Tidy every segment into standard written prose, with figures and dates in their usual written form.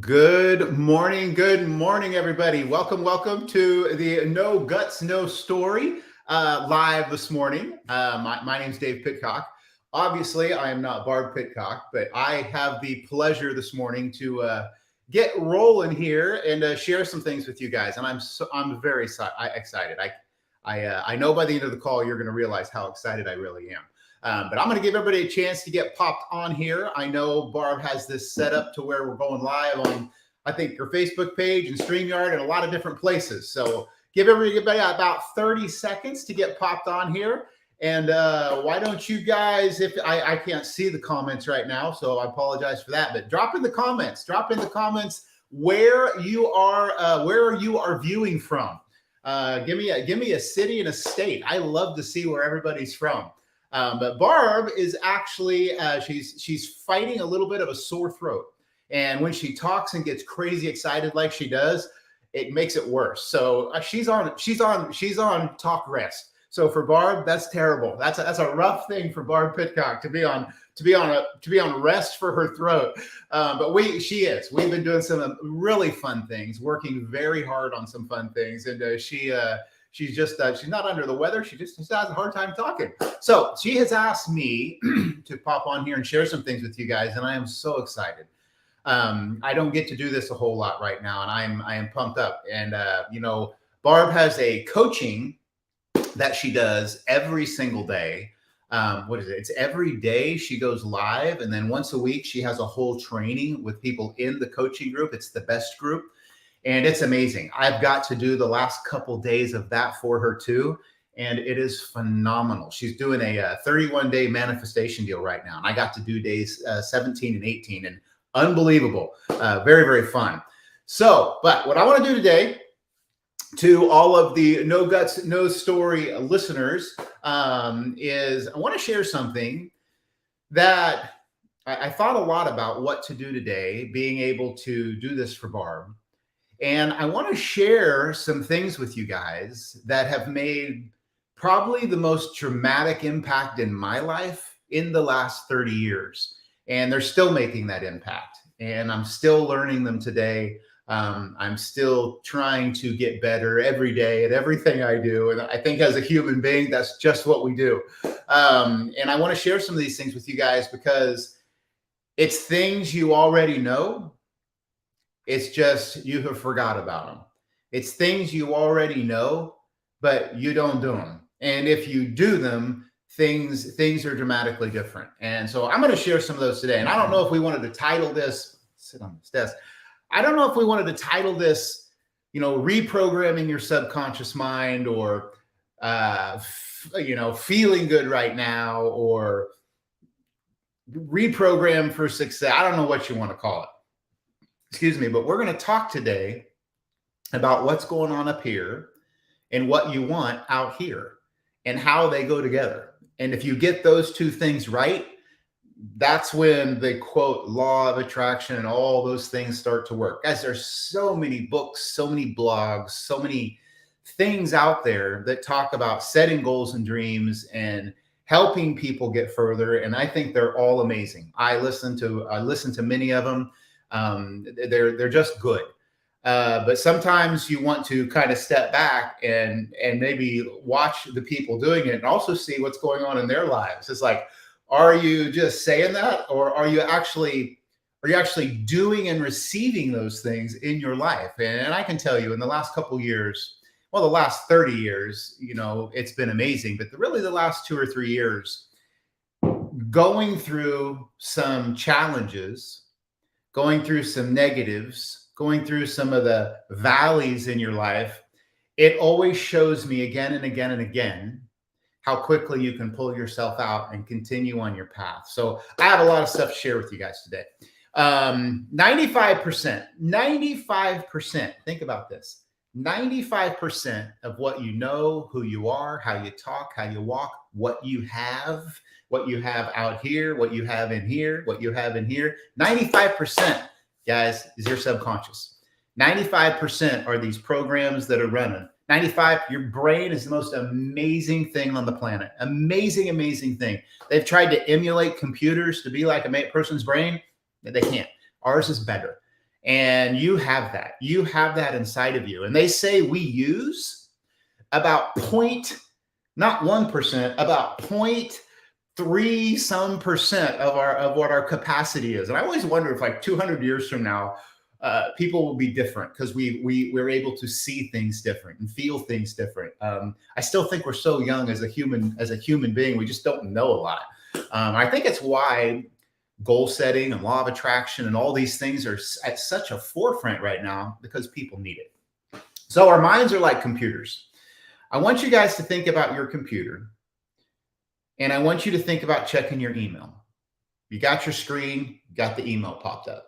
Good morning, everybody. Welcome to the No Guts, No Story live this morning. My name's Dave Pitcock. Obviously, I am not Barb Pitcock, but I have the pleasure this morning to get rolling here and share some things with you guys. And I'm very excited. I know by the end of the call you're going to realize how excited I really am. But I'm going to give everybody a chance to get popped on here. I know Barb has this set up to where we're going live on, I think, her Facebook page and StreamYard and a lot of different places. So give everybody about 30 seconds to get popped on here. And why don't you guys, if I can't see the comments right now, so I apologize for that, but drop in the comments where you are viewing from. Give me a city and a state. I love to see where everybody's from. But Barb is actually she's fighting a little bit of a sore throat, and when she talks and gets crazy excited like she does, it makes it worse. So she's on talk rest. So for Barb, that's terrible. That's a rough thing for Barb Pitcock to be on rest for her throat. But we've been doing some really fun things, working very hard on some fun things, and she's not under the weather. She just has a hard time talking. So she has asked me to pop on here and share some things with you guys, and I am so excited. I don't get to do this a whole lot right now, and I am pumped up. And Barb has a coaching that she does every single day. What is it? It's every day she goes live, and then once a week she has a whole training with people in the coaching group. It's the best group. And it's amazing. I've got to do the last couple days of that for her too. And it is phenomenal. She's doing a 31-day manifestation deal right now. And I got to do days 17 and 18, and unbelievable. Very, very fun. So, but what I want to do today to all of the No Guts, No Story listeners is I want to share something that I thought a lot about what to do today, being able to do this for Barb. And I want to share some things with you guys that have made probably the most dramatic impact in my life in the last 30 years. And they're still making that impact. And I'm still learning them today. I'm still trying to get better every day at everything I do. And I think as a human being, that's just what we do. And I want to share some of these things with you guys because it's things you already know. It's just you have forgot about them. It's things you already know, but you don't do them. And if you do them, things are dramatically different. And so I'm going to share some of those today. And I don't know if we wanted to title this, sit on this desk. I don't know if we wanted to title this, reprogramming your subconscious mind, or, feeling good right now, or reprogram for success. I don't know what you want to call it. Excuse me, but we're going to talk today about what's going on up here and what you want out here and how they go together. And if you get those two things right, that's when the quote law of attraction and all those things start to work. Guys, there's so many books, so many blogs, so many things out there that talk about setting goals and dreams and helping people get further. And I think they're all amazing. I listen to many of them. They're just good. But sometimes you want to kind of step back and maybe watch the people doing it and also see what's going on in their lives. It's like, are you just saying that, or are you actually doing and receiving those things in your life? And I can tell you, in the last couple of years, well, the last 30 years, it's been amazing. But really the last 2 or 3 years, going through some challenges, going through some negatives, going through some of the valleys in your life, it always shows me again and again and again how quickly you can pull yourself out and continue on your path. So I have a lot of stuff to share with you guys today. 95%, think about this. 95% of what you know, who you are, how you talk, how you walk, what you have out here, what you have in here, 95%, guys, is your subconscious. 95% are these programs that are running. 95, your brain is the most amazing thing on the planet. Amazing, amazing thing. They've tried to emulate computers to be like a person's brain. They can't. Ours is better. And you have that. You have that inside of you. And they say we use about not 1%, about 0.3 some percent of what our capacity is. And I always wonder if like 200 years from now, people will be different because we're able to see things different and feel things different. I still think we're so young as a human being. We just don't know a lot. I think it's why goal setting and law of attraction and all these things are at such a forefront right now, because people need it. So our minds are like computers. I want you guys to think about your computer, and I want you to think about checking your email. You got your screen, got the email popped up.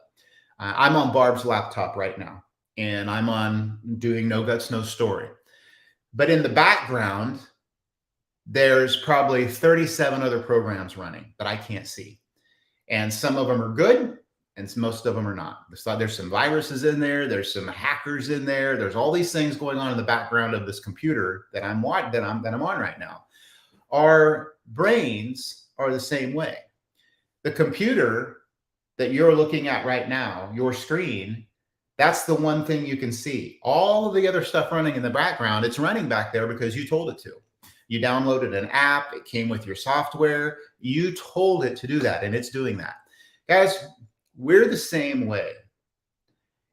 I'm on Barb's laptop right now, and I'm on doing No Guts, No Story. But in the background, there's probably 37 other programs running that I can't see. And some of them are good, and most of them are not. There's some viruses in there. There's some hackers in there. There's all these things going on in the background of this computer that I'm on right now. Our brains are the same way. The computer that you're looking at right now, your screen, that's the one thing you can see. All of the other stuff running in the background, it's running back there because you told it to. You downloaded an app, it came with your software, you told it to do that, and it's doing that. Guys, we're the same way.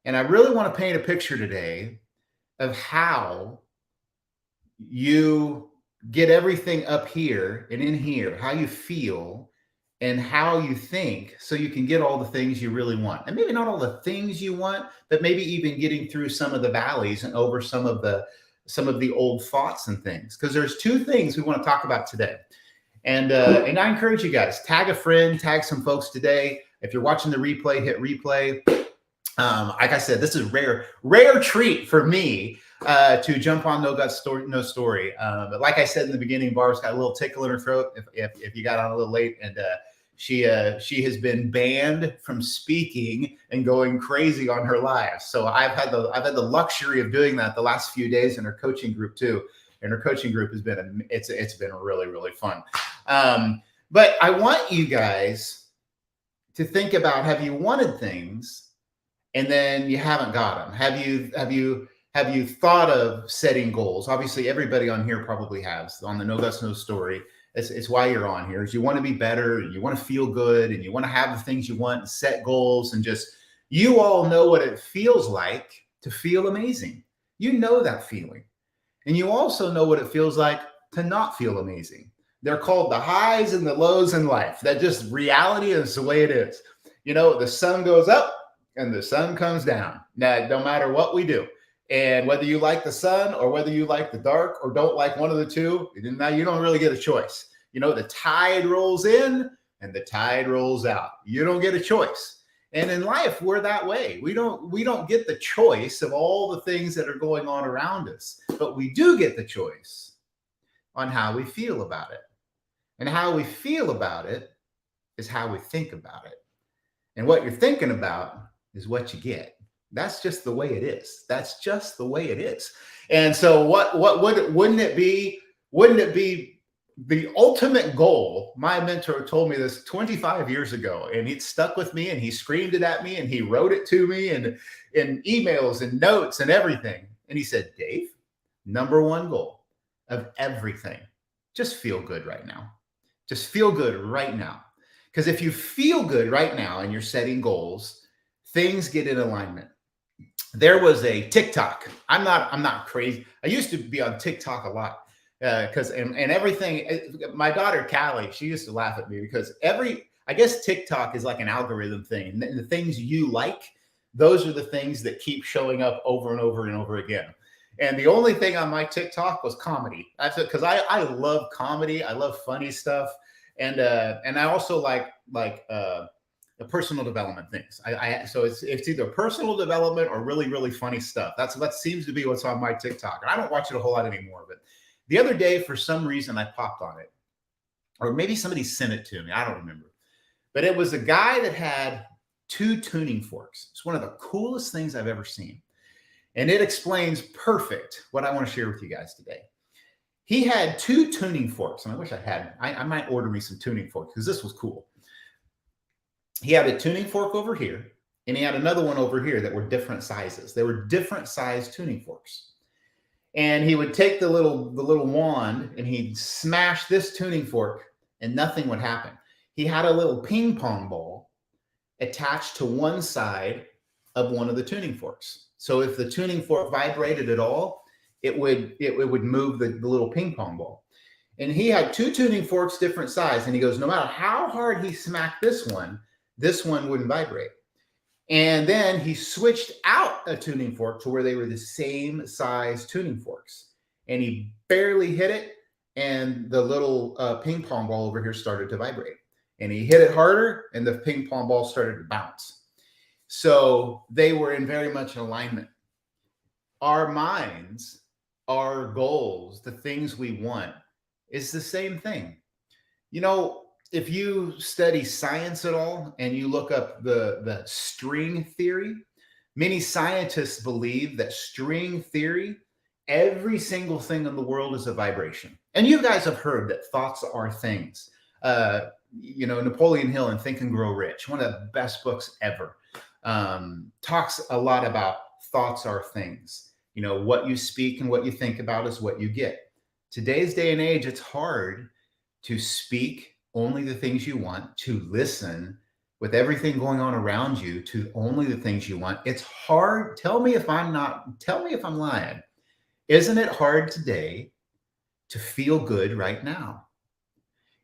And I really want to paint a picture today of how you get everything up here and in here, how you feel and how you think, so you can get all the things you really want. And maybe not all the things you want, but maybe even getting through some of the valleys and over some of the old thoughts and things. Because there's two things we want to talk about today. And I encourage you guys, tag a friend, tag some folks today. If you're watching the replay, hit replay. Like I said, this is rare treat for me to jump on No Guts, No Story. But like I said in the beginning, Barb's got a little tickle in her throat if you got on a little late, and she has been banned from speaking and going crazy on her live. So I've had the luxury of doing that the last few days in her coaching group too. And her coaching group has been it's been really, really fun. But I want you guys to think about, have you wanted things and then you haven't got them? Have you thought of setting goals? Obviously, everybody on here probably has. On the No Guts, No Story, it's why you're on here. Is you want to be better, and you want to feel good, and you want to have the things you want, and set goals, and just, you all know what it feels like to feel amazing. You know that feeling. And you also know what it feels like to not feel amazing. They're called the highs and the lows in life. That just reality is the way it is. You know, the sun goes up and the sun comes down. Now, no matter what we do. And whether you like the sun or whether you like the dark or don't like one of the two, now you don't really get a choice. You know, the tide rolls in and the tide rolls out. You don't get a choice. And in life, we're that way. We don't get the choice of all the things that are going on around us, but we do get the choice on how we feel about it. And how we feel about it is how we think about it. And what you're thinking about is what you get. That's just the way it is. That's just the way it is. And so wouldn't it be the ultimate goal? My mentor told me this 25 years ago, and it stuck with me, and he screamed it at me, and he wrote it to me and in emails and notes and everything. And he said, Dave, number one goal of everything, just feel good right now. Just feel good right now. Because if you feel good right now and you're setting goals, things get in alignment. There was a TikTok. I'm not crazy. I used to be on TikTok a lot because and everything. My daughter Callie, she used to laugh at me because I guess TikTok is like an algorithm thing. And the things you like, those are the things that keep showing up over and over and over again. And the only thing on my TikTok was comedy. That's it, because I love comedy. I love funny stuff, and I also like the personal development things. So it's either personal development or really, really funny stuff. That seems to be what's on my TikTok. And I don't watch it a whole lot anymore. But the other day, for some reason, I popped on it, or maybe somebody sent it to me. I don't remember. But it was a guy that had 2 tuning forks. It's one of the coolest things I've ever seen. And it explains perfect what I want to share with you guys today. He had 2 tuning forks, and I wish I had. I might order me some tuning forks because this was cool. He had a tuning fork over here, and he had another one over here that were different sizes. They were different size tuning forks. And he would take the little wand and he'd smash this tuning fork and nothing would happen. He had a little ping pong ball attached to one side of one of the tuning forks. So if the tuning fork vibrated at all, it would move the little ping pong ball. And he had two tuning forks, different size. And he goes, no matter how hard he smacked this one wouldn't vibrate. And then he switched out a tuning fork to where they were the same size tuning forks. And he barely hit it. And the little ping pong ball over here started to vibrate. And he hit it harder and the ping pong ball started to bounce. So they were in very much alignment. Our minds, our goals, the things we want is the same thing. You know, if you study science at all and you look up the string theory, many scientists believe that string theory, every single thing in the world is a vibration. And you guys have heard that thoughts are things. Napoleon Hill in Think and Grow Rich, one of the best books ever, talks a lot about thoughts are things. You know, what you speak and what you think about is what you get. Today's day and age, it's hard to speak only the things you want, to listen with everything going on around you to only the things you want. It's hard. Tell me if I'm lying. Isn't it hard today to feel good right now?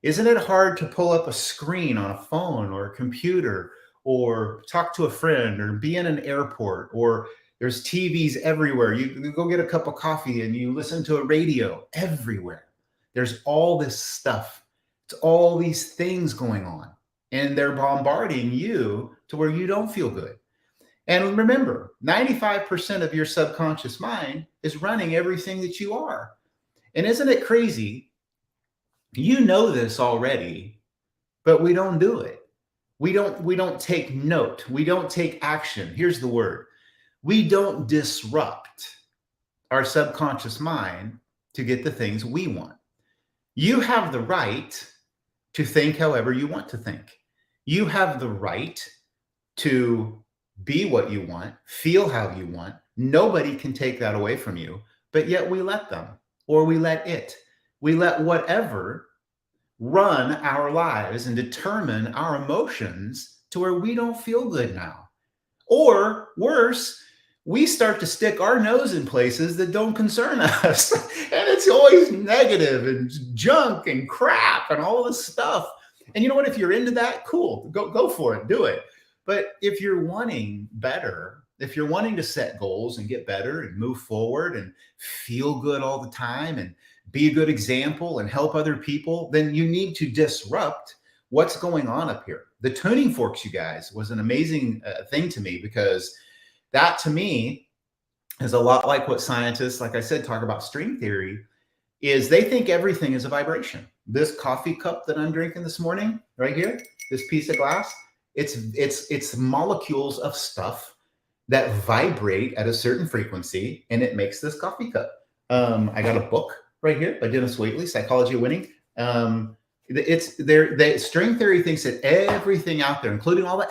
Isn't it hard to pull up a screen on a phone or a computer or talk to a friend or be in an airport, or there's TVs everywhere. You go get a cup of coffee and you listen to a radio everywhere. There's all this stuff. It's all these things going on, and they're bombarding you to where you don't feel good. And remember, 95% of your subconscious mind is running everything that you are. And isn't it crazy? You know this already, but we don't do it. We don't take note. We don't take action. Here's the word. We don't disrupt our subconscious mind to get the things we want. You have the right to think however you want to think. You have the right to be what you want, feel how you want. Nobody can take that away from you, but yet we let them, or we let it. We let whatever run our lives and determine our emotions to where we don't feel good now. Or worse, we start to stick our nose in places that don't concern us. And it's always negative and junk and crap and all this stuff. And you know what? If you're into that, cool, go for it, do it. But if you're wanting better, if you're wanting to set goals and get better and move forward and feel good all the time and be a good example and help other people, then you need to disrupt what's going on up here. The tuning forks, you guys, was an amazing thing to me, because that to me is a lot like what scientists, like I said, talk about string theory, is they think everything is a vibration. This coffee cup that I'm drinking this morning, right here, this piece of glass, it's molecules of stuff that vibrate at a certain frequency, and it makes this coffee cup. I got a book right here by Dennis Waitley, Psychology of Winning. String theory thinks that everything out there, including all of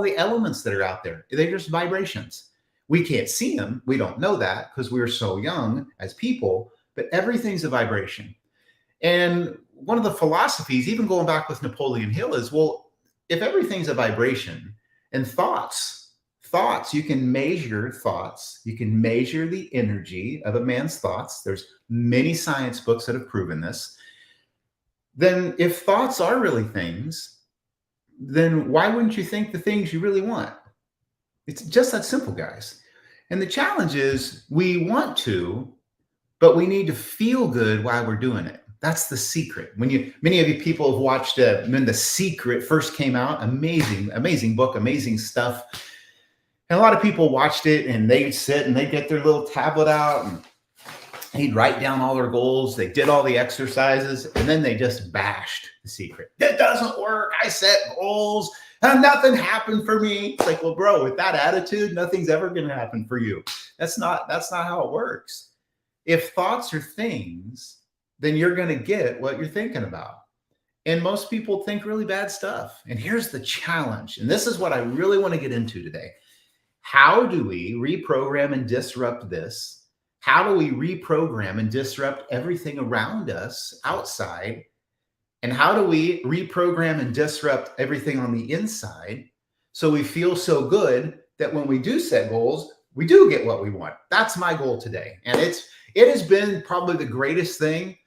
the elements that are out there, they're just vibrations. We can't see them. We don't know that because we're so young as people, but everything's a vibration. And one of the philosophies, even going back with Napoleon Hill, is, well, if everything's a vibration, and thoughts, you can measure thoughts. You can measure the energy of a man's thoughts. There's many science books that have proven this. Then if thoughts are really things, then why wouldn't you think the things you really want? It's just that simple, guys. And the challenge is we want to, but we need to feel good while we're doing it. That's the secret. Many of you people have watched when The Secret first came out, amazing book, amazing stuff. And a lot of people watched it and they'd sit and they'd get their little tablet out and he'd write down all their goals. They did all the exercises and then they just bashed The Secret. That doesn't work. I set goals and nothing happened for me. It's like, well, bro, with that attitude, nothing's ever going to happen for you. That's not how it works. If thoughts are things, then you're going to get what you're thinking about. And most people think really bad stuff. And here's the challenge. And this is what I really want to get into today. How do we reprogram and disrupt this? How do we reprogram and disrupt everything around us outside? And how do we reprogram and disrupt everything on the inside so we feel so good that when we do set goals, we do get what we want? That's my goal today. And it has been probably the greatest thing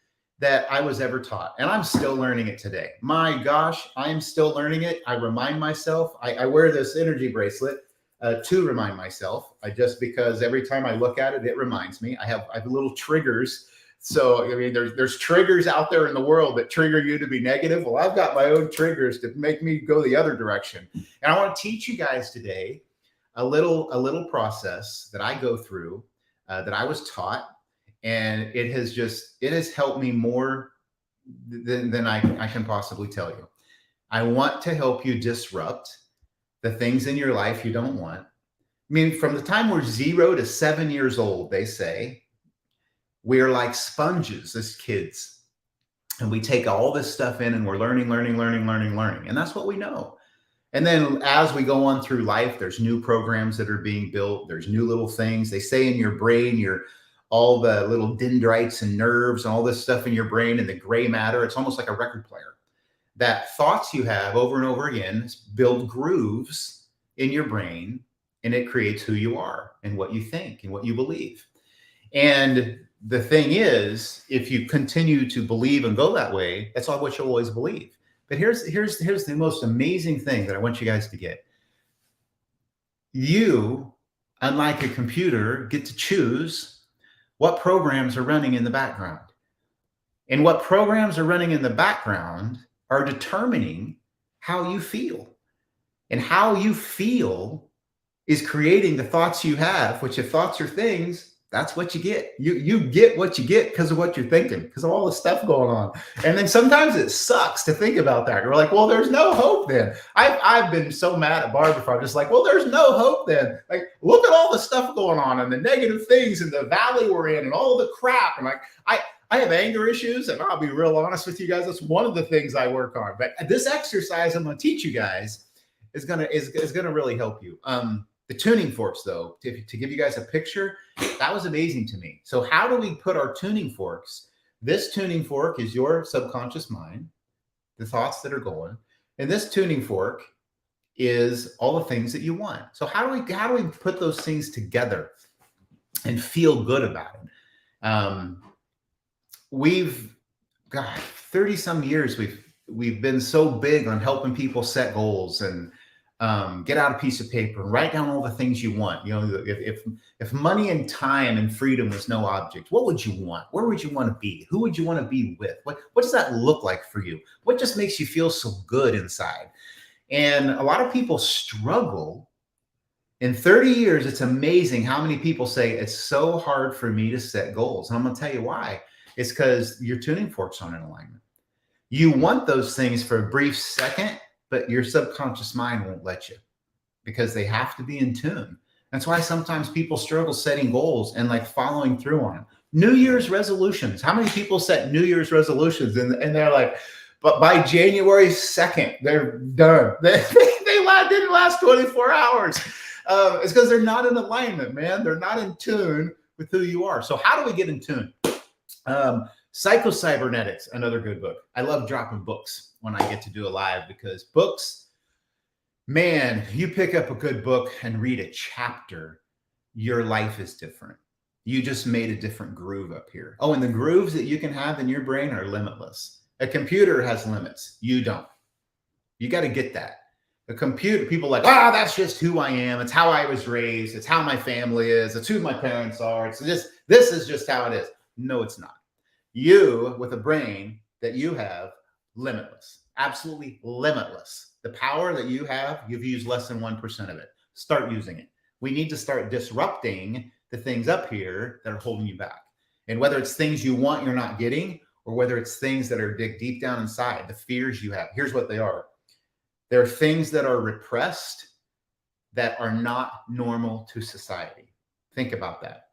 that I was ever taught. And I'm still learning it today. My gosh, I'm still learning it. I remind myself, I wear this energy bracelet to remind myself, just because every time I look at it, it reminds me. I have little triggers. So, I mean, there's triggers out there in the world that trigger you to be negative. Well, I've got my own triggers to make me go the other direction. And I want to teach you guys today a little process that I go through, that I was taught. And it has helped me more than I can possibly tell you. I want to help you disrupt the things in your life you don't want. I mean, from the time we're 0 to 7 years old, they say, we're like sponges as kids. And we take all this stuff in and we're learning. And that's what we know. And then as we go on through life, there's new programs that are being built. There's new little things. They say in your brain, all the little dendrites and nerves and all this stuff in your brain and the gray matter, it's almost like a record player. That thoughts you have over and over again build grooves in your brain, and it creates who you are and what you think and what you believe. And the thing is, if you continue to believe and go that way, that's all what you'll always believe. But here's the most amazing thing that I want you guys to get. You, unlike a computer, get to choose what programs are running in the background. And what programs are running in the background are determining how you feel. And how you feel is creating the thoughts you have, which if thoughts are things, that's what you get. You get what you get because of what you're thinking, because of all the stuff going on. And then sometimes it sucks to think about that. You're like, well, there's no hope then. I've been so mad at Barb before. I'm just like, well, there's no hope then. Like, look at all the stuff going on and the negative things and the valley we're in and all the crap. And like, I have anger issues, and I'll be real honest with you guys. That's one of the things I work on. But this exercise I'm going to teach you guys is gonna really help you. The tuning forks, though, to give you guys a picture, that was amazing to me. So how do we put our tuning forks? This tuning fork is your subconscious mind, the thoughts that are going, and this tuning fork is all the things that you want. So how do we put those things together and feel good about it? We've got 30 some years. We've been so big on helping people set goals and get out a piece of paper and write down all the things you want. You know, if money and time and freedom was no object, what would you want? Where would you want to be? Who would you want to be with? What does that look like for you? What just makes you feel so good inside? And a lot of people struggle. In 30 years, it's amazing how many people say it's so hard for me to set goals. And I'm going to tell you why. It's because your tuning forks aren't in alignment. You want those things for a brief second, but your subconscious mind won't let you because they have to be in tune. That's why sometimes people struggle setting goals and like following through on them. New Year's resolutions. How many people set New Year's resolutions and they're like, but by January 2nd, they're done. They didn't last 24 hours. It's because they're not in alignment, man. They're not in tune with who you are. So how do we get in tune? Psycho-Cybernetics, another good book. I love dropping books when I get to do a live because books, man, you pick up a good book and read a chapter, your life is different. You just made a different groove up here. Oh, and the grooves that you can have in your brain are limitless. A computer has limits. You don't. You got to get that. A computer, people are like, that's just who I am. It's how I was raised. It's how my family is. It's who my parents are. It's just, this is just how it is. No, it's not. You, with a brain that you have, limitless, absolutely limitless. The power that you have, you've used less than 1% of it. Start using it. We need to start disrupting the things up here that are holding you back. And whether it's things you want you're not getting, or whether it's things that are dig deep down inside, the fears you have, here's what they are. There are things that are repressed that are not normal to society. Think about that.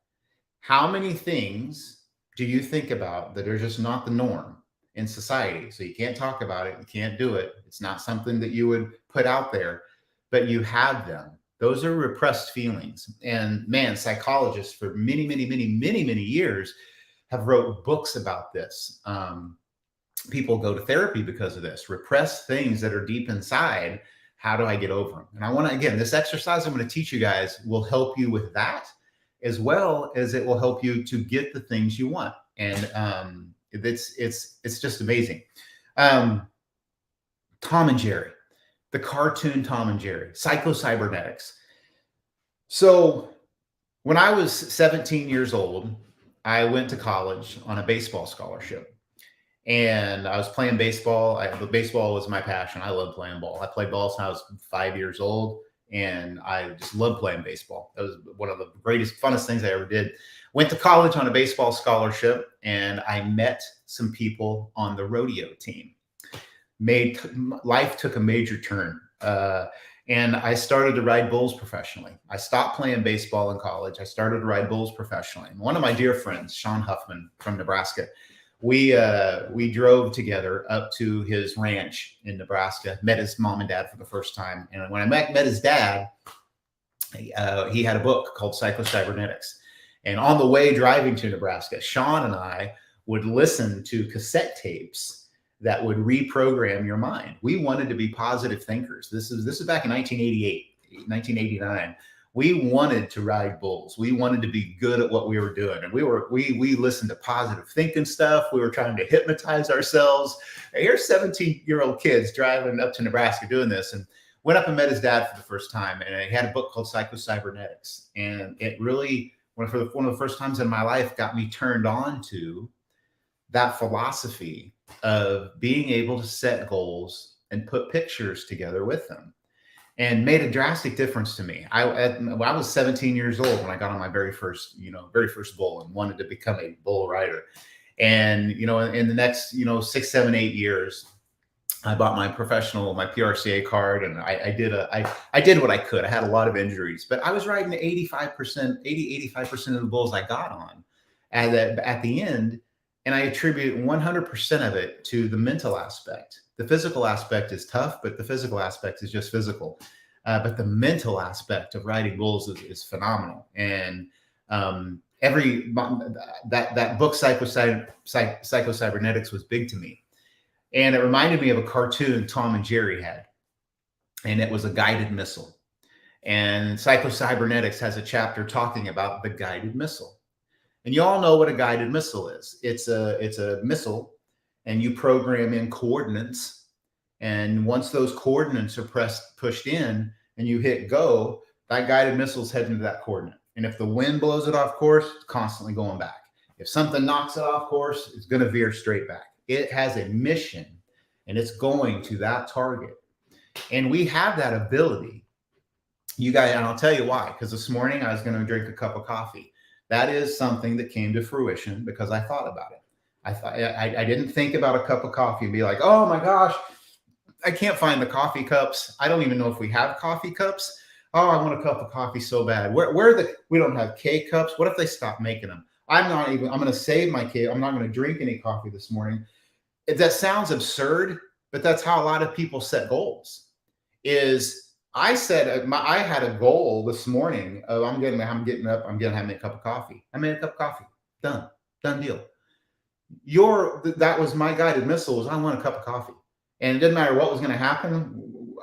How many things do you think about that are just not the norm? in society. So you can't talk about it. You can't do it. It's not something that you would put out there, but you have them. Those are repressed feelings. And man, psychologists for many, many, many, many, many years have wrote books about this. People go to therapy because of this. Repressed things that are deep inside. How do I get over them? And I want to, again, this exercise I'm going to teach you guys will help you with that, as well as it will help you to get the things you want. And it's just amazing. Tom and Jerry, the cartoon Tom and Jerry, Psycho-Cybernetics. So when I was 17 years old, I went to college on a baseball scholarship. And I was playing baseball. Baseball was my passion. I love playing ball. I played ball since I was 5 years old, and I just loved playing baseball. It was one of the greatest, funnest things I ever did. Went to college on a baseball scholarship, and I met some people on the rodeo team. Life took a major turn, and I started to ride bulls professionally. I stopped playing baseball in college. I started to ride bulls professionally. And one of my dear friends, Sean Huffman from Nebraska, we drove together up to his ranch in Nebraska, met his mom and dad for the first time. And when I met his dad, he had a book called Psycho-Cybernetics. And on the way driving to Nebraska, Sean and I would listen to cassette tapes that would reprogram your mind. We wanted to be positive thinkers. This is back in 1988, 1989. We wanted to ride bulls. We wanted to be good at what we were doing. And we listened to positive thinking stuff. We were trying to hypnotize ourselves. Here's 17-year-old kids driving up to Nebraska doing this, and went up and met his dad for the first time. And he had a book called Psycho-Cybernetics. And it really, one of the first times in my life, got me turned on to that philosophy of being able to set goals and put pictures together with them. And made a drastic difference to me. I was 17 years old when I got on my very first bull and wanted to become a bull rider. And, in the next, 6, 7, 8 years, I bought my PRCA card, and I did what I could. I had a lot of injuries, but I was riding 85% of the bulls I got on at the end. And I attribute 100% of it to the mental aspect. The physical aspect is tough, but the physical aspect is just physical. But the mental aspect of riding bulls is phenomenal. And that book, Psycho-Cybernetics, was big to me. And it reminded me of a cartoon Tom and Jerry had. And it was a guided missile. And Psycho-Cybernetics has a chapter talking about the guided missile. And you all know what a guided missile is. It's a missile, and you program in coordinates. And once those coordinates are pushed in and you hit go, that guided missile is heading to that coordinate. And if the wind blows it off course, it's constantly going back. If something knocks it off course, it's going to veer straight back. It has a mission, and it's going to that target. And we have that ability. You guys, and I'll tell you why. Because this morning I was going to drink a cup of coffee. That is something that came to fruition because I thought about it. I didn't think about a cup of coffee and be like, oh my gosh, I can't find the coffee cups. I don't even know if we have coffee cups. Oh, I want a cup of coffee so bad. We don't have K cups. What if they stop making them? I'm going to save my K. I'm not going to drink any coffee this morning. That sounds absurd, but that's how a lot of people set goals. I had a goal this morning of I'm getting up, I'm going to have a cup of coffee. I made a cup of coffee. Done deal. That was my guided missile. Was I want a cup of coffee, and it didn't matter what was going to happen.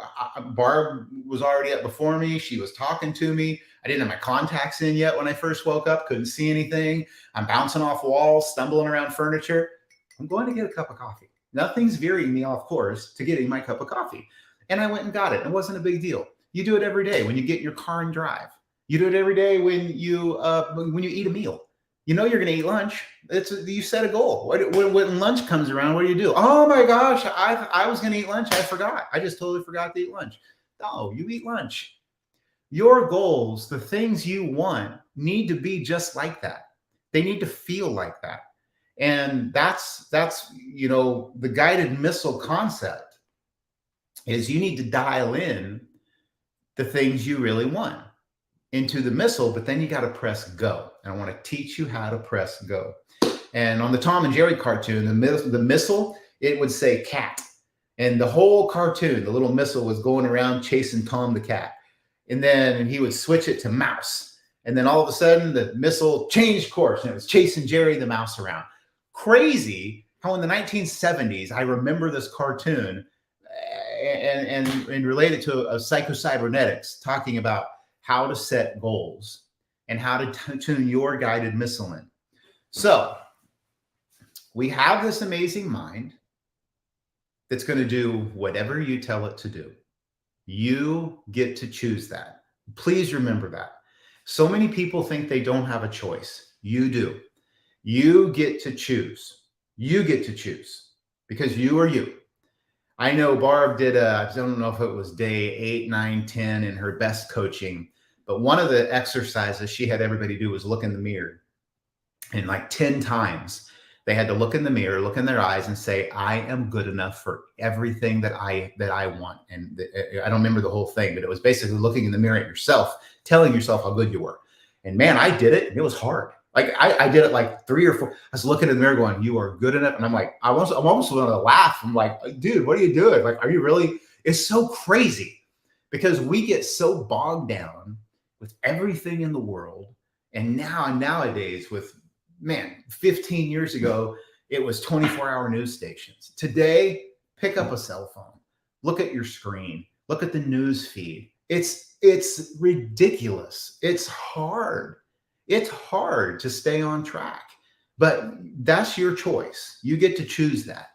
Barb was already up before me. She was talking to me. I didn't have my contacts in yet when I first woke up. Couldn't see anything. I'm bouncing off walls, stumbling around furniture. I'm going to get a cup of coffee. Nothing's veering me off course to getting my cup of coffee. And I went and got it. It wasn't a big deal. You do it every day when you get in your car and drive. You do it every day when you eat a meal. You know you're going to eat lunch. You set a goal. When lunch comes around, what do? Oh my gosh, I was going to eat lunch. I forgot. I just totally forgot to eat lunch. No, you eat lunch. Your goals, the things you want, need to be just like that. They need to feel like that. And that's the guided missile concept is you need to dial in the things you really want into the missile, but then you got to press go. And I want to teach you how to press go. And on the Tom and Jerry cartoon, the missile it would say cat. And the whole cartoon, the little missile was going around chasing Tom the cat. And then he would switch it to mouse. And then all of a sudden, the missile changed course and it was chasing Jerry the mouse around. Crazy how in the 1970s, I remember this cartoon and related to psycho-cybernetics, talking about how to set goals and how to tune your guided missile in. So we have this amazing mind that's going to do whatever you tell it to do. You get to choose that. Please remember that. So many people think they don't have a choice. You do. You get to choose. You get to choose because you are you. I know Barb did I don't know if it was day 8, 9, 10 in her best coaching, but one of the exercises she had everybody do was look in the mirror. And like 10 times, they had to look in the mirror, look in their eyes and say, I am good enough for everything that I want. And I don't remember the whole thing, but it was basically looking in the mirror at yourself, telling yourself how good you were. And man, I did it. And it was hard. Like I did it like 3 or 4. I was looking in the mirror going, you are good enough. And I'm like, I'm almost going to laugh. I'm like, dude, what are you doing? Like, are you really? It's so crazy because we get so bogged down with everything in the world. And nowadays with, man, 15 years ago, it was 24-hour news stations. Today, pick up a cell phone, look at your screen, look at the news feed. It's ridiculous. It's hard. It's hard to stay on track, but that's your choice. You get to choose that.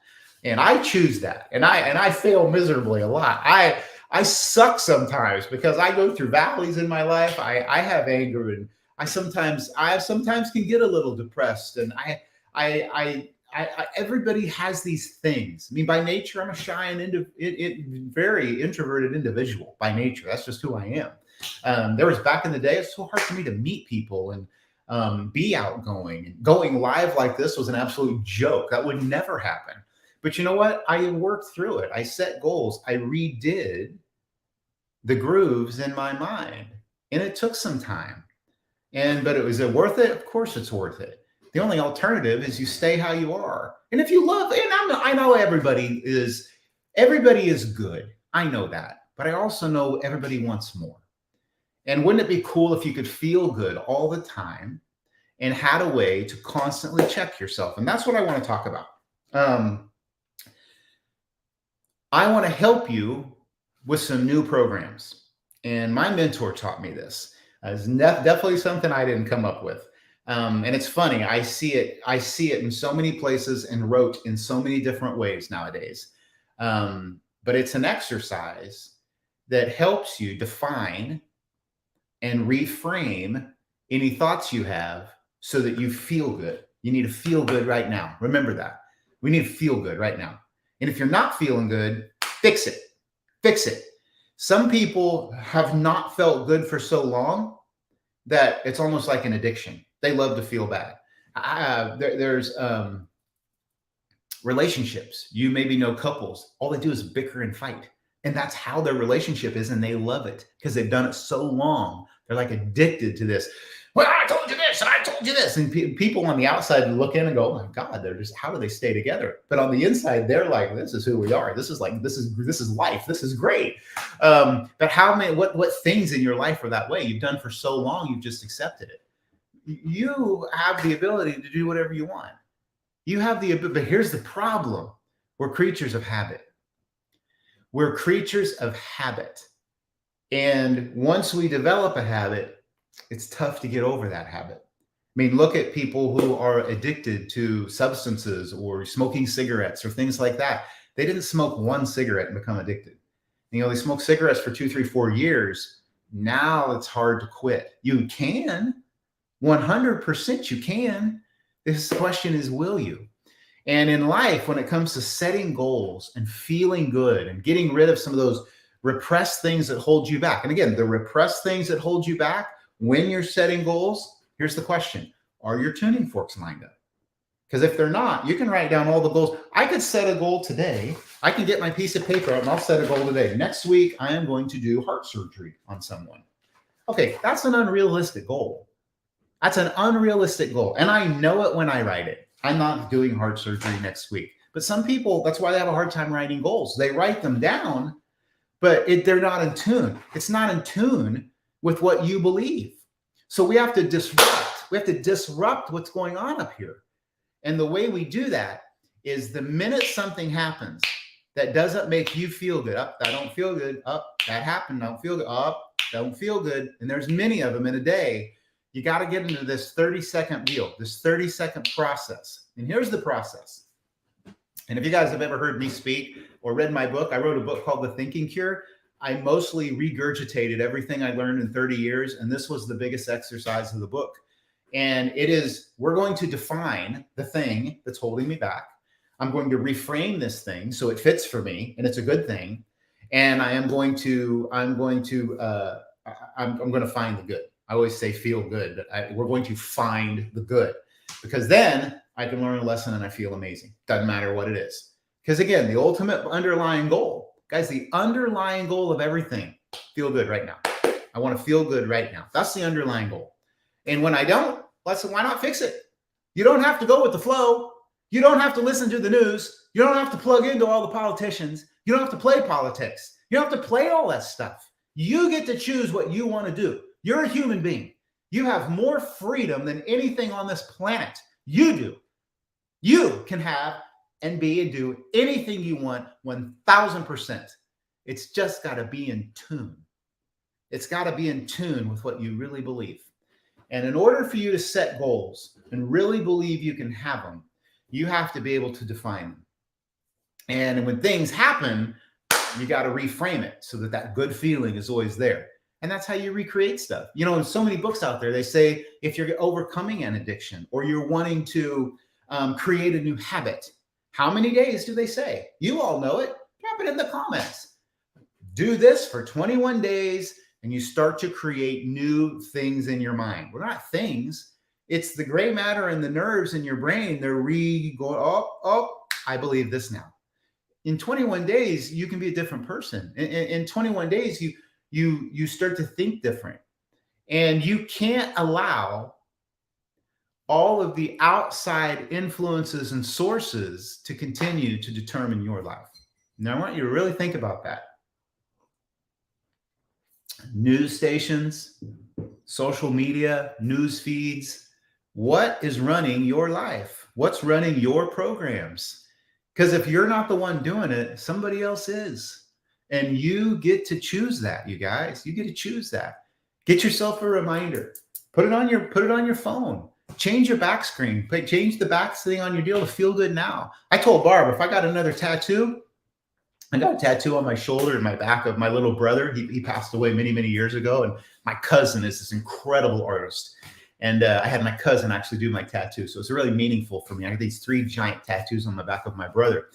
And I choose that. And I fail miserably a lot. I suck sometimes because I go through valleys in my life. I have anger and I sometimes can get a little depressed, and I everybody has these things. I mean, by nature, I'm a shy and very introverted individual by nature. That's just who I am. There was back in the day, it's so hard for me to meet people and be outgoing. And going live like this was an absolute joke. That would never happen. But you know what? I worked through it. I set goals. I redid the grooves in my mind, and it took some time. But is it worth it? Of course it's worth it. The only alternative is you stay how you are. And if you love, and I know everybody is good. I know that. But I also know everybody wants more. And wouldn't it be cool if you could feel good all the time and had a way to constantly check yourself? And that's what I want to talk about. I want to help you with some new programs. And my mentor taught me this. It's definitely something I didn't come up with. And it's funny. I see it in so many places and wrote in so many different ways nowadays. But it's an exercise that helps you define and reframe any thoughts you have so that you feel good. You need to feel good right now. Remember that. We need to feel good right now. And if you're not feeling good, fix it. Fix it. Some people have not felt good for so long that it's almost like an addiction. They love to feel bad. There's relationships. You maybe know couples. All they do is bicker and fight. And that's how their relationship is. And they love it because they've done it so long. They're like addicted to this. Well, I told you this and I told you this. And people on the outside look in and go, oh my God, how do they stay together? But on the inside, they're like, this is who we are. This is life. This is great. But what things in your life are that way? You've done for so long, you've just accepted it. You have the ability to do whatever you want. But here's the problem. We're creatures of habit. We're creatures of habit. And once we develop a habit, it's tough to get over that habit. I mean, look at people who are addicted to substances or smoking cigarettes or things like that. They didn't smoke one cigarette and become addicted. They smoked cigarettes for 2, 3, 4 years. Now it's hard to quit. You can, 100% you can. This question is, will you? And in life, when it comes to setting goals and feeling good and getting rid of some of those repressed things that hold you back. And again, the repressed things that hold you back when you're setting goals, here's the question. Are your tuning forks lined up? Because if they're not, you can write down all the goals. I could set a goal today. I can get my piece of paper out and I'll set a goal today. Next week, I am going to do heart surgery on someone. Okay, that's an unrealistic goal. That's an unrealistic goal. And I know it when I write it. I'm not doing heart surgery next week. But some people, that's why they have a hard time writing goals. They write them down, but they're not in tune. It's not in tune with what you believe. So we have to disrupt. We have to disrupt what's going on up here. And the way we do that is the minute something happens that doesn't make you feel good, up, I don't feel good, up, that happened, I don't feel good, up, don't feel good. And there's many of them in a day. You got to get into this 30-second deal, this 30-second process. And here's the process. And if you guys have ever heard me speak or read my book, I wrote a book called The Thinking Cure. I mostly regurgitated everything I learned in 30 years. And this was the biggest exercise of the book. And it is, we're going to define the thing that's holding me back. I'm going to reframe this thing so it fits for me and it's a good thing. And I'm going to find the good. I always say feel good, but we're going to find the good, because then I can learn a lesson and I feel amazing. Doesn't matter what it is. Because again, the ultimate underlying goal, guys, the underlying goal of everything, feel good right now. I want to feel good right now. That's the underlying goal. And when I don't, why not fix it? You don't have to go with the flow. You don't have to listen to the news. You don't have to plug into all the politicians. You don't have to play politics. You don't have to play all that stuff. You get to choose what you want to do. You're a human being. You have more freedom than anything on this planet. You do. You can have and be and do anything you want 1,000%. It's just got to be in tune. It's got to be in tune with what you really believe. And in order for you to set goals and really believe you can have them, you have to be able to define them. And when things happen, you got to reframe it so that that good feeling is always there. And that's how you recreate stuff. You know, in so many books out there, they say if you're overcoming an addiction or you're wanting to create a new habit, how many days do they say? You all know it. Drop it in the comments. Do this for 21 days and you start to create new things in your mind. Well, not things. It's the gray matter and the nerves in your brain. They're going, oh, I believe this now. In 21 days, you can be a different person. In 21 days, you start to think different. And you can't allow all of the outside influences and sources to continue to determine your life. Now, I want you to really think about that. News stations, social media, news feeds. What is running your life? What's running your programs? Because if you're not the one doing it, somebody else is. And you get to choose that, you guys. You get to choose that. Get yourself a reminder. Put it on your phone. Change your back screen. Change the back thing on your deal to feel good now. I told Barb, if I got another tattoo, I got a tattoo on my shoulder and my back of my little brother. He passed away many, many years ago. And my cousin is this incredible artist. And I had my cousin actually do my tattoo. So it's really meaningful for me. I got these 3 giant tattoos on the back of my brother.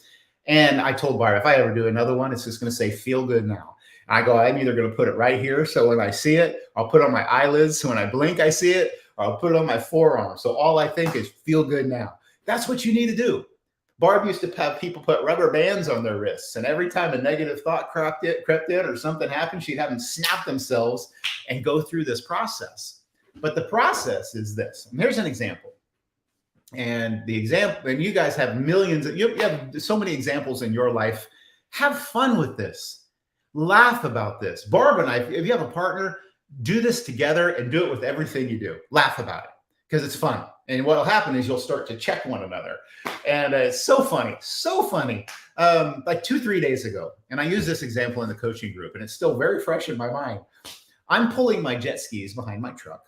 And I told Barb, if I ever do another one, it's just going to say, feel good now. And I go, I'm either going to put it right here. So when I see it, I'll put it on my eyelids. So when I blink, I see it, or I'll put it on my forearm. So all I think is feel good now. That's what you need to do. Barb used to have people put rubber bands on their wrists. And every time a negative thought crept in or something happened, she'd have them snap themselves and go through this process. But the process is this. And here's an example. And the example, and you guys have millions, you have so many examples in your life. Have fun with this. Laugh about this. Barb and I, if you have a partner, do this together and do it with everything you do. Laugh about it because it's fun. And what will happen is you'll start to check one another. And it's so funny, so funny. Like 2-3 days ago, and I use this example in the coaching group, and it's still very fresh in my mind. I'm pulling my jet skis behind my truck.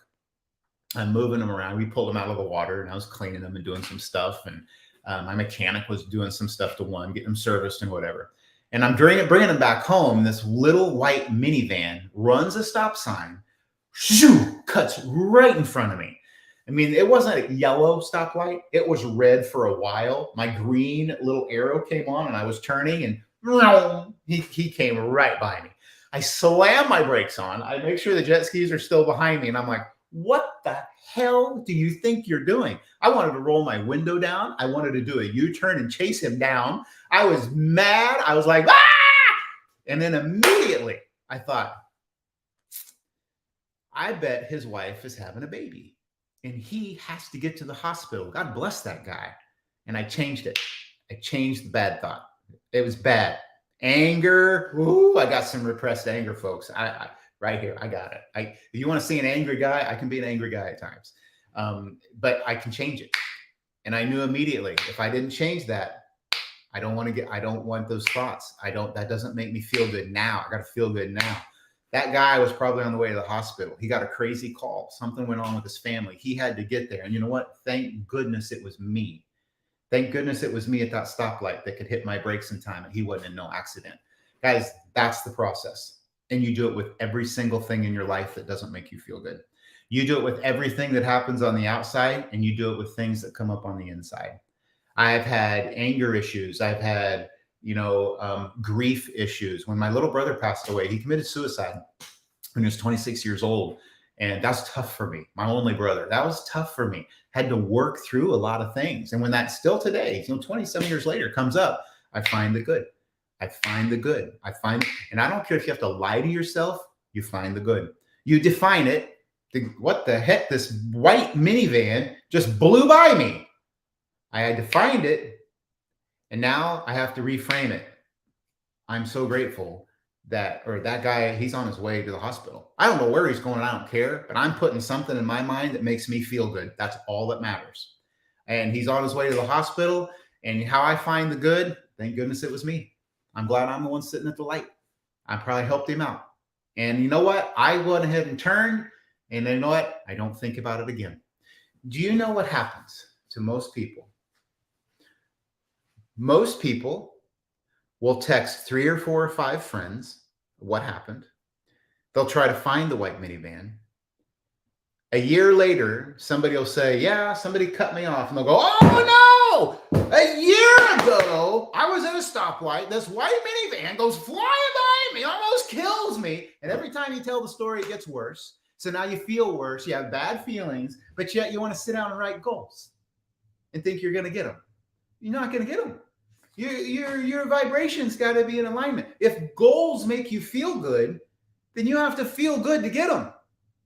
I'm moving them around. We pulled them out of the water and I was cleaning them and doing some stuff. And my mechanic was doing some stuff to one, getting them serviced and whatever. And I'm bringing them back home. This little white minivan runs a stop sign, shoo, cuts right in front of me. I mean, it wasn't a yellow stoplight. It was red for a while. My green little arrow came on and I was turning and he came right by me. I slam my brakes on. I make sure the jet skis are still behind me. And I'm like, what the hell do you think you're doing? I wanted to roll my window down. I wanted to do a U-turn and chase him down. I was mad. I was like, ah! And then immediately I thought, I bet his wife is having a baby and he has to get to the hospital. God bless that guy. And I changed it. I changed the bad thought. It was bad. Anger. Ooh, I got some repressed anger, folks. I right here. I got it. If you want to see an angry guy, I can be an angry guy at times. But I can change it. And I knew immediately if I didn't change that, I don't want those thoughts. That doesn't make me feel good now. I got to feel good now. That guy was probably on the way to the hospital. He got a crazy call. Something went on with his family. He had to get there. And you know what? Thank goodness it was me. Thank goodness it was me at that stoplight that could hit my brakes in time and he wasn't in no accident. Guys, that's the process. And you do it with every single thing in your life that doesn't make you feel good. You do it with everything that happens on the outside, and you do it with things that come up on the inside. I've had anger issues. I've had, grief issues. When my little brother passed away, he committed suicide when he was 26 years old. And that's tough for me. My only brother, that was tough for me. Had to work through a lot of things. And when that still today, 27 years later comes up, I find the good. I find the good. And I don't care if you have to lie to yourself, you find the good. You define it. What the heck? This white minivan just blew by me. I had to find it. And now I have to reframe it. I'm so grateful that guy, he's on his way to the hospital. I don't know where he's going. I don't care, but I'm putting something in my mind that makes me feel good. That's all that matters. And he's on his way to the hospital. And how I find the good, thank goodness it was me. I'm glad I'm the one sitting at the light. I probably helped him out. And you know what? I went ahead and turned. And you know what? I don't think about it again. Do you know what happens to most people? Most people will text 3 or 4 or 5 friends what happened. They'll try to find the white minivan. A year later, somebody will say, yeah, somebody cut me off. And they'll go, oh, no! A year ago, I was at a stoplight. This white minivan goes flying by me, almost kills me. And every time you tell the story, it gets worse. So now you feel worse. You have bad feelings, but yet you want to sit down and write goals and think you're going to get them. You're not going to get them. Your vibration's got to be in alignment. If goals make you feel good, then you have to feel good to get them.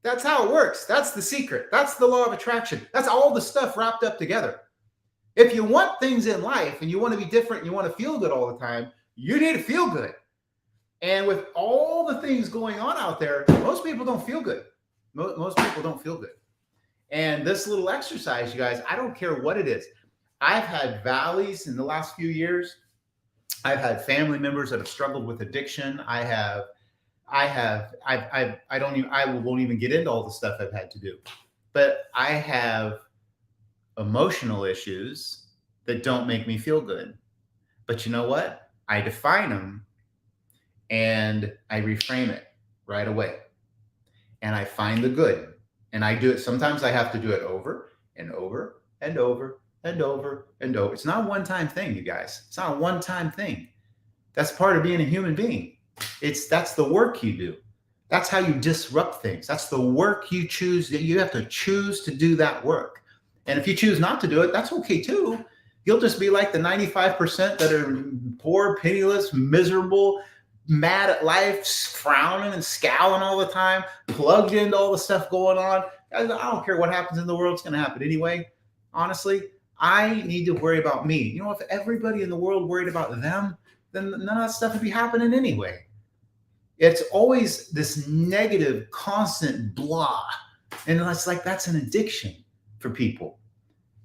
That's how it works. That's the secret. That's the law of attraction. That's all the stuff wrapped up together. If you want things in life and you want to be different, you want to feel good all the time, you need to feel good. And with all the things going on out there, most people don't feel good. Most people don't feel good. And this little exercise, you guys, I don't care what it is. I've had valleys in the last few years. I've had family members that have struggled with addiction. I won't even get into all the stuff I've had to do, but I have emotional issues that don't make me feel good. But you know what? I define them and I reframe it right away. And I find the good. And I do it. Sometimes I have to do it over and over and over and over and over. It's not a one-time thing, you guys. It's not a one-time thing. That's part of being a human being. That's the work you do. That's how you disrupt things. That's the work you choose. You have to choose to do that work. And if you choose not to do it, that's okay too. You'll just be like the 95% that are poor, penniless, miserable, mad at life, frowning and scowling all the time, plugged into all the stuff going on. I don't care what happens in the world. It's going to happen anyway. Honestly, I need to worry about me. You know, if everybody in the world worried about them, then none of that stuff would be happening anyway. It's always this negative, constant blah. And it's like that's an addiction for people.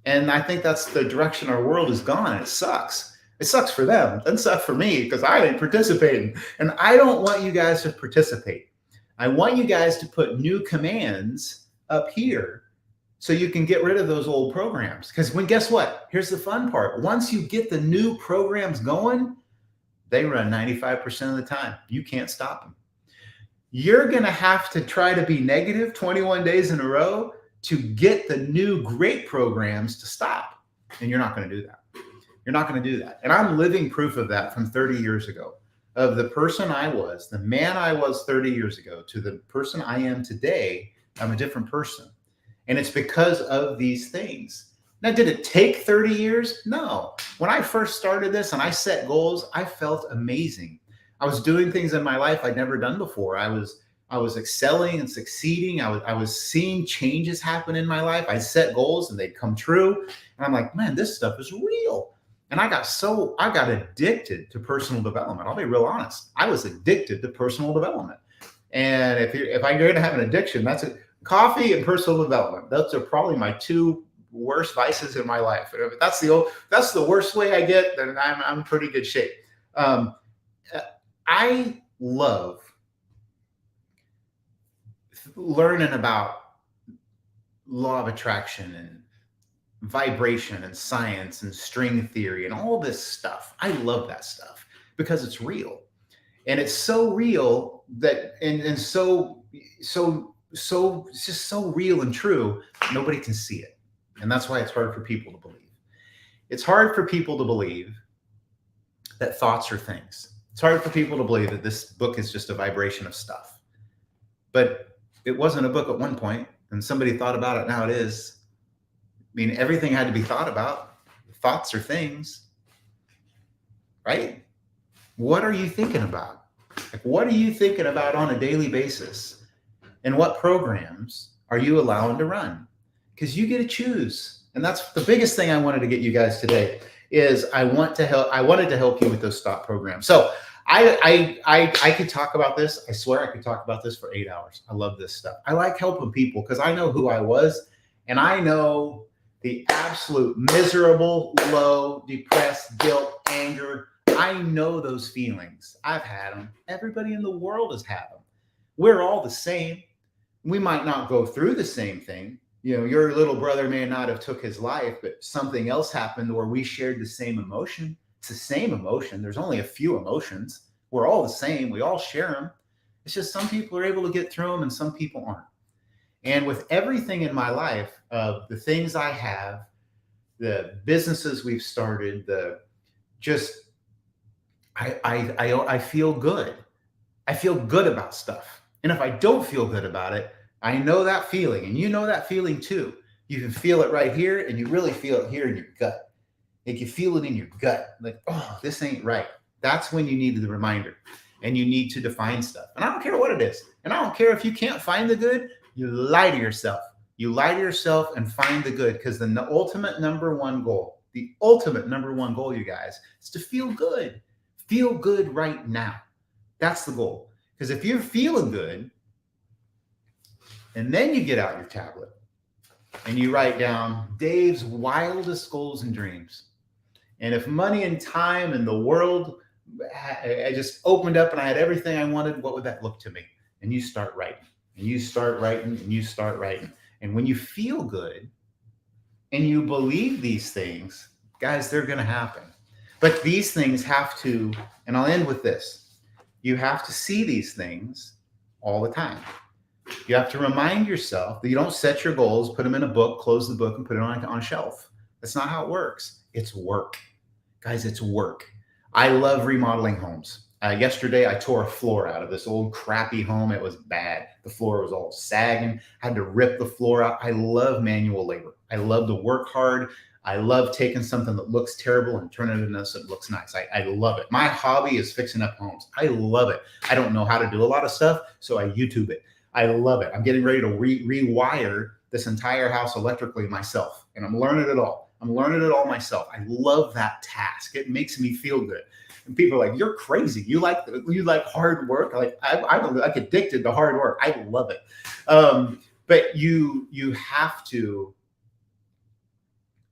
And I think that's the direction our world has gone. And it sucks. It sucks for them. It doesn't suck for me because I ain't participating. And I don't want you guys to participate. I want you guys to put new commands up here so you can get rid of those old programs. Because guess what? Here's the fun part. Once you get the new programs going, they run 95% of the time. You can't stop them. You're going to have to try to be negative 21 days in a row to get the new great programs to stop. And you're not going to do that. You're not going to do that. And I'm living proof of that from 30 years ago, of the person I was, the man I was 30 years ago to the person I am today. I'm a different person. And it's because of these things. Now, did it take 30 years? No. When I first started this and I set goals, I felt amazing. I was doing things in my life I'd never done before. I was excelling and succeeding. I was seeing changes happen in my life. I set goals and they'd come true. And I'm like, man, this stuff is real. And I got addicted to personal development. I'll be real honest. I was addicted to personal development. And if I'm going to have an addiction, that's it. Coffee and personal development. Those are probably my two worst vices in my life. And if that's the worst way I get, then I'm in pretty good shape. I love learning about law of attraction and vibration and science and string theory and all this stuff. I love that stuff because it's real. And it's so real that and so it's just so real and true, nobody can see it. And that's why it's hard for people to believe. It's hard for people to believe that thoughts are things. It's hard for people to believe that this book is just a vibration of stuff. But it wasn't a book at one point, and somebody thought about it. Now it is. I mean, everything had to be thought about. Thoughts are things, right? What are you thinking about? Like, what are you thinking about on a daily basis? And what programs are you allowing to run? Because you get to choose. And that's the biggest thing I wanted to get you guys today is I wanted to help you with those thought programs. So I could talk about this. I swear I could talk about this for 8 hours. I love this stuff. I like helping people because I know who I was, and I know the absolute miserable, low, depressed, guilt, anger. I know those feelings. I've had them. Everybody in the world has had them. We're all the same. We might not go through the same thing. You know, your little brother may not have took his life, but something else happened where we shared the same emotion. It's the same emotion. There's only a few emotions. We're all the same. We all share them. It's just some people are able to get through them and some people aren't. And with everything in my life, the things I have, the businesses we've started, I feel good. I feel good about stuff. And if I don't feel good about it, I know that feeling, and you know that feeling too. You can feel it right here, and you really feel it here in your gut. Like you feel it in your gut, like, oh, this ain't right. That's when you need the reminder, and you need to define stuff. And I don't care what it is. And I don't care if you can't find the good, you lie to yourself. You lie to yourself and find the good, because the ultimate number one goal, you guys, is to feel good. Feel good right now. That's the goal. Because if you're feeling good, and then you get out your tablet and you write down Dave's wildest goals and dreams. And if money and time and the world, I just opened up and I had everything I wanted, what would that look to me? And you start writing, and you start writing, and you start writing. And when you feel good and you believe these things, guys, they're going to happen. But these things have to, and I'll end with this, you have to see these things all the time. You have to remind yourself that you don't set your goals, put them in a book, close the book, and put it on a shelf. That's not how it works. It's work. Guys, it's work. I love remodeling homes. Yesterday, I tore a floor out of this old crappy home. It was bad. The floor was all sagging. I had to rip the floor out. I love manual labor. I love to work hard. I love taking something that looks terrible and turning it into something that looks nice. I love it. My hobby is fixing up homes. I love it. I don't know how to do a lot of stuff, so I YouTube it. I love it. I'm getting ready to rewire this entire house electrically myself, and I'm learning it all. I'm learning it all myself. I love that task. It makes me feel good. And people are like, "You're crazy. You like hard work?" I'm like addicted to hard work. I love it. But you have to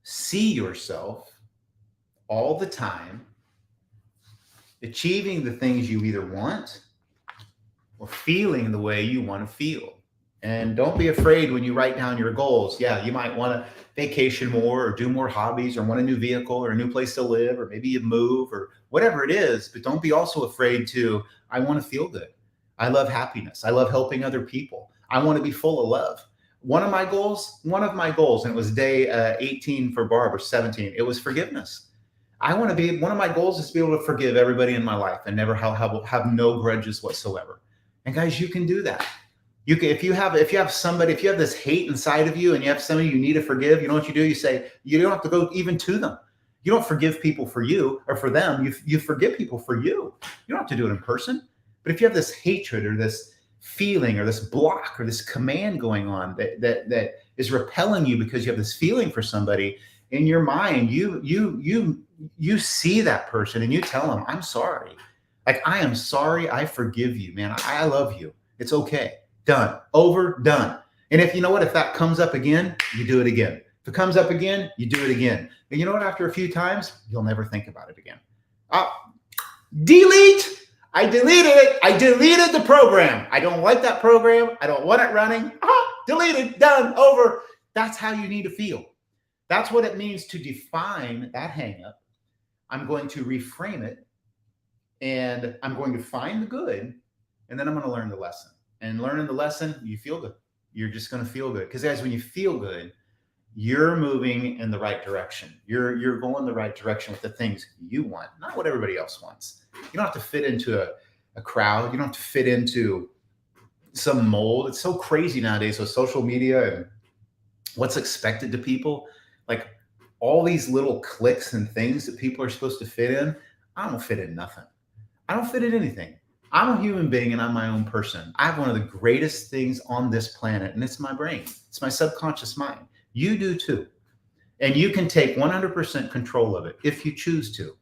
see yourself all the time achieving the things you either want or feeling the way you want to feel. And don't be afraid when you write down your goals. Yeah, you might want to vacation more or do more hobbies or want a new vehicle or a new place to live, or maybe you move or whatever it is. But don't be also afraid to, I want to feel good. I love happiness. I love helping other people. I want to be full of love. One of my goals, and it was day 18 for Barb, or 17, it was forgiveness. One of my goals is to be able to forgive everybody in my life and never have no grudges whatsoever. And guys, you can do that. You can, if you have this hate inside of you and you have somebody you need to forgive, you know what you do? You say, you don't have to go even to them. You don't forgive people for you or for them. You forgive people for you. You don't have to do it in person. But if you have this hatred or this feeling or this block or this command going on that is repelling you because you have this feeling for somebody in your mind, you you see that person and you tell them, I'm sorry. Like, I am sorry. I forgive you, man. I love you. It's okay. Done. Over, done. And if you know what, if that comes up again, you do it again. If it comes up again, you do it again. And you know what? After a few times, you'll never think about it again. Delete. I deleted it. I deleted the program. I don't like that program. I don't want it running. Deleted, done, over. That's how you need to feel. That's what it means to define that hang up. I'm going to reframe it, and I'm going to find the good, and then I'm going to learn the lesson. And learning the lesson, you feel good. You're just going to feel good. Because guys, when you feel good, you're moving in the right direction. You're going the right direction with the things you want, not what everybody else wants. You don't have to fit into a crowd. You don't have to fit into some mold. It's so crazy nowadays with social media and what's expected to people. Like all these little clicks and things that people are supposed to fit in. I don't fit in nothing. I don't fit in anything. I'm a human being and I'm my own person. I have one of the greatest things on this planet, and it's my brain. It's my subconscious mind. You do too. And you can take 100% control of it if you choose to,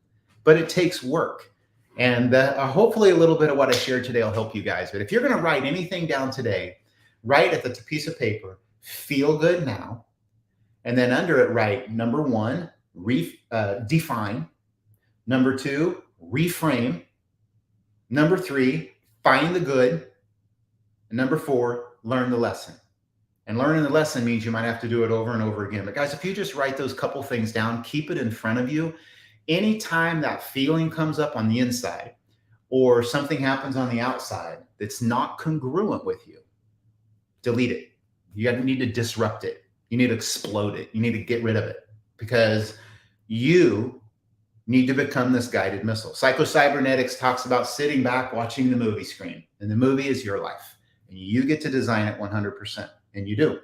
but it takes work. And hopefully a little bit of what I shared today will help you guys. But if you're going to write anything down today, write at the piece of paper, feel good now. And then under it, write number 1, define. Number 2, reframe. Number 3, find the good. And number 4, learn the lesson. And learning the lesson means you might have to do it over and over again. But guys, if you just write those couple things down, keep it in front of you. Anytime that feeling comes up on the inside or something happens on the outside that's not congruent with you, delete it. You need to disrupt it. You need to explode it. You need to get rid of it because you need to become this guided missile. Psycho-Cybernetics talks about sitting back, watching the movie screen, and the movie is your life. And you get to design it 100%, and you do.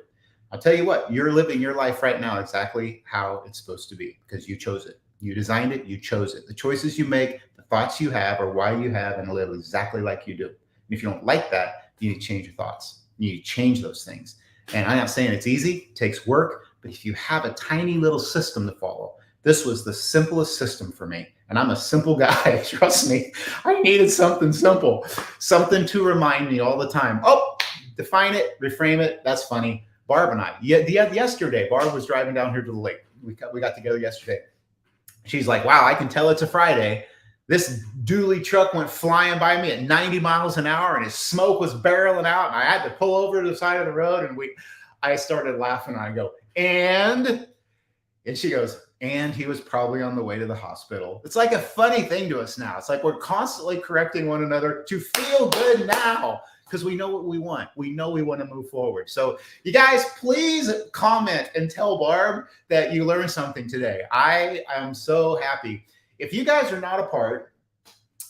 I'll tell you what, you're living your life right now exactly how it's supposed to be because you chose it. You designed it, you chose it. The choices you make, the thoughts you have are why you have and live exactly like you do. And if you don't like that, you need to change your thoughts. You need to change those things. And I'm not saying it's easy, it takes work, but if you have a tiny little system to follow, this was the simplest system for me. And I'm a simple guy, trust me. I needed something simple, something to remind me all the time. Oh, define it, reframe it. That's funny. Barb and I, yesterday, Barb was driving down here to the lake. We got together yesterday. She's like, wow, I can tell it's a Friday. This dually truck went flying by me at 90 miles an hour and his smoke was barreling out. And I had to pull over to the side of the road. And I started laughing. And I go, and she goes, and he was probably on the way to the hospital. It's like a funny thing to us now. It's like we're constantly correcting one another to feel good now because we know what we want. We know we want to move forward. So you guys, please comment and tell Barb that you learned something today. I am so happy. If you guys are not a part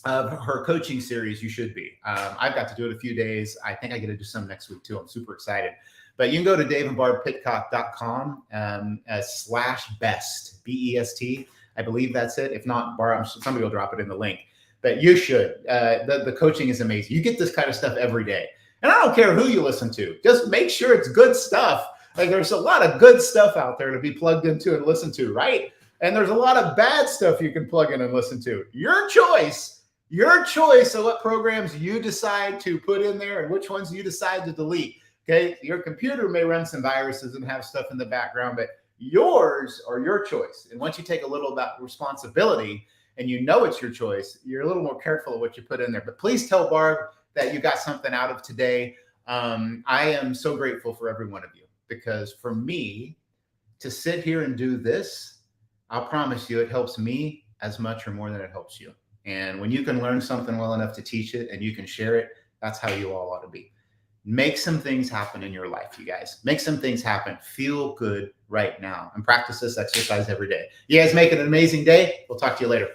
of her coaching series, you should be. I've got to do it a few days. I think I get to do some next week too. I'm super excited. But you can go to daveandbarbpitcock.com /best, BEST. I believe that's it. If not, Barb, somebody will drop it in the link. But you should. The coaching is amazing. You get this kind of stuff every day. And I don't care who you listen to. Just make sure it's good stuff. Like there's a lot of good stuff out there to be plugged into and listen to, right? And there's a lot of bad stuff you can plug in and listen to. Your choice of what programs you decide to put in there and which ones you decide to delete. Okay, your computer may run some viruses and have stuff in the background, but yours are your choice. And once you take a little about responsibility and you know it's your choice, you're a little more careful of what you put in there. But please tell Barb that you got something out of today. I am so grateful for every one of you because for me to sit here and do this, I'll promise you it helps me as much or more than it helps you. And when you can learn something well enough to teach it and you can share it, that's how you all ought to be. Make some things happen in your life, you guys. Make some things happen. Feel good right now and practice this exercise every day. You guys make it an amazing day. We'll talk to you later.